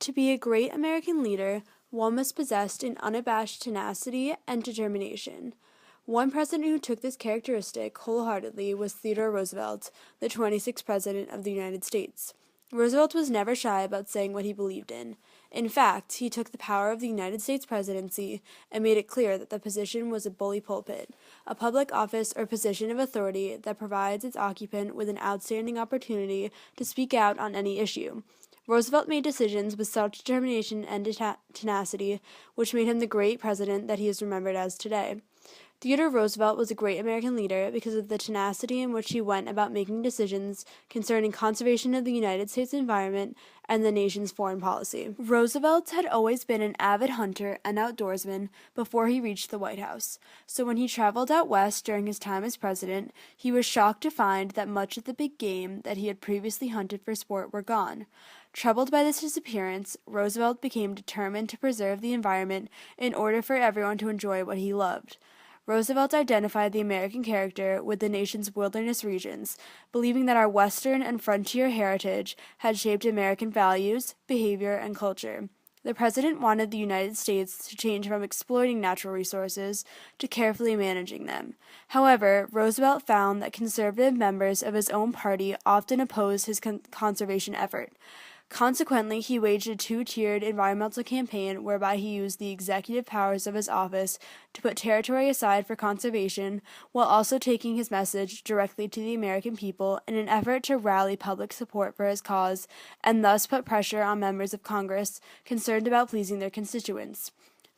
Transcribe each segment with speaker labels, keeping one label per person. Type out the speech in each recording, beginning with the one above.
Speaker 1: To be a great American leader, one must possess an unabashed tenacity and determination. One president who took this characteristic wholeheartedly was Theodore Roosevelt, the 26th President of the United States. Roosevelt was never shy about saying what he believed in. In fact, he took the power of the United States presidency and made it clear that the position was a bully pulpit, a public office or position of authority that provides its occupant with an outstanding opportunity to speak out on any issue. Roosevelt made decisions with such determination and tenacity, which made him the great president that he is remembered as today. Theodore Roosevelt was a great American leader because of the tenacity in which he went about making decisions concerning conservation of the United States environment and the nation's foreign policy. Roosevelt had always been an avid hunter and outdoorsman before he reached the White House, so when he traveled out west during his time as president, he was shocked to find that much of the big game that he had previously hunted for sport were gone. Troubled by this disappearance, Roosevelt became determined to preserve the environment in order for everyone to enjoy what he loved. Roosevelt identified the American character with the nation's wilderness regions, believing that our Western and frontier heritage had shaped American values, behavior, and culture. The president wanted the United States to change from exploiting natural resources to carefully managing them. However, Roosevelt found that conservative members of his own party often opposed his conservation effort. Consequently, he waged a two-tiered environmental campaign whereby he used the executive powers of his office to put territory aside for conservation while also taking his message directly to the American people in an effort to rally public support for his cause and thus put pressure on members of Congress concerned about pleasing their constituents.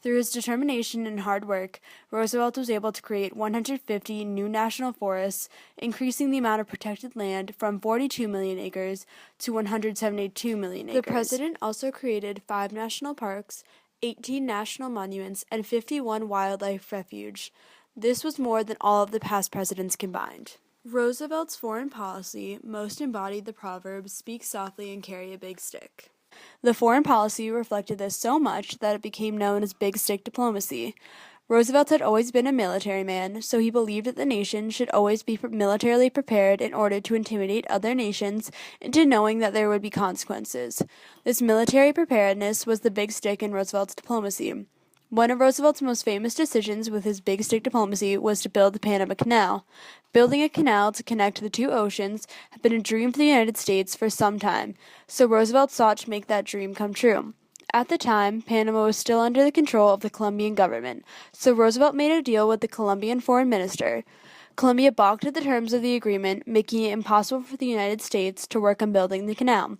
Speaker 1: Through his determination and hard work, Roosevelt was able to create 150 new national forests, increasing the amount of protected land from 42 million acres to 172 million acres. The president also created 5 national parks, 18 national monuments, and 51 wildlife refuges. This was more than all of the past presidents combined. Roosevelt's foreign policy most embodied the proverb, "Speak softly and carry a big stick." The foreign policy reflected this so much that it became known as big stick diplomacy. Roosevelt had always been a military man, so he believed that the nation should always be militarily prepared in order to intimidate other nations into knowing that there would be consequences. This military preparedness was the big stick in Roosevelt's diplomacy. One of Roosevelt's most famous decisions with his big stick diplomacy was to build the Panama Canal. Building a canal to connect the two oceans had been a dream for the United States for some time, so Roosevelt sought to make that dream come true. At the time, Panama was still under the control of the Colombian government, so Roosevelt made a deal with the Colombian foreign minister. Colombia balked at the terms of the agreement, making it impossible for the United States to work on building the canal.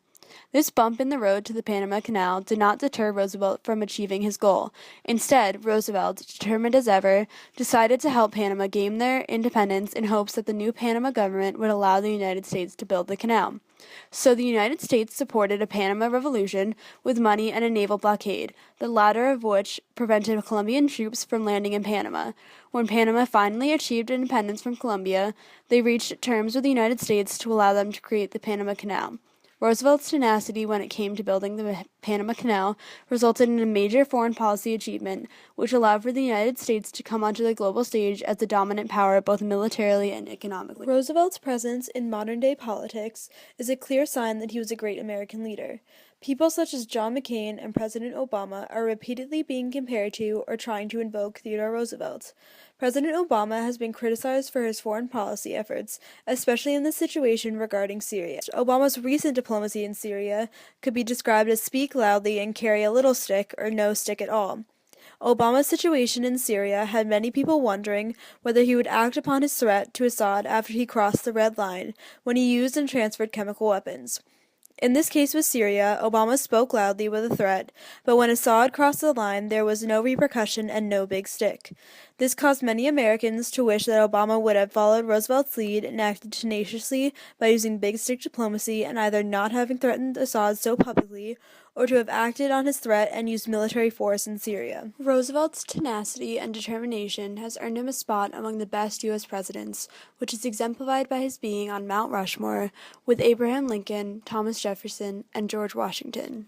Speaker 1: This bump in the road to the Panama Canal did not deter Roosevelt from achieving his goal. Instead, Roosevelt, determined as ever, decided to help Panama gain their independence in hopes that the new Panama government would allow the United States to build the canal. So the United States supported a Panama Revolution with money and a naval blockade, the latter of which prevented Colombian troops from landing in Panama. When Panama finally achieved independence from Colombia, they reached terms with the United States to allow them to create the Panama Canal. Roosevelt's tenacity when it came to building the Panama Canal resulted in a major foreign policy achievement, which allowed for the United States to come onto the global stage as the dominant power both militarily and economically. Roosevelt's presence in modern-day politics is a clear sign that he was a great American leader. People such as John McCain and President Obama are repeatedly being compared to or trying to invoke Theodore Roosevelt. President Obama has been criticized for his foreign policy efforts, especially in the situation regarding Syria. Obama's recent diplomacy in Syria could be described as speak loudly and carry a little stick or no stick at all. Obama's situation in Syria had many people wondering whether he would act upon his threat to Assad after he crossed the red line when he used and transferred chemical weapons. In this case with Syria, Obama spoke loudly with a threat, but when Assad crossed the line, there was no repercussion and no big stick. This caused many Americans to wish that Obama would have followed Roosevelt's lead and acted tenaciously by using big stick diplomacy and either not having threatened Assad so publicly, or to have acted on his threat and used military force in Syria. Roosevelt's tenacity and determination has earned him a spot among the best U.S. presidents, which is exemplified by his being on Mount Rushmore with Abraham Lincoln, Thomas Jefferson, and George Washington.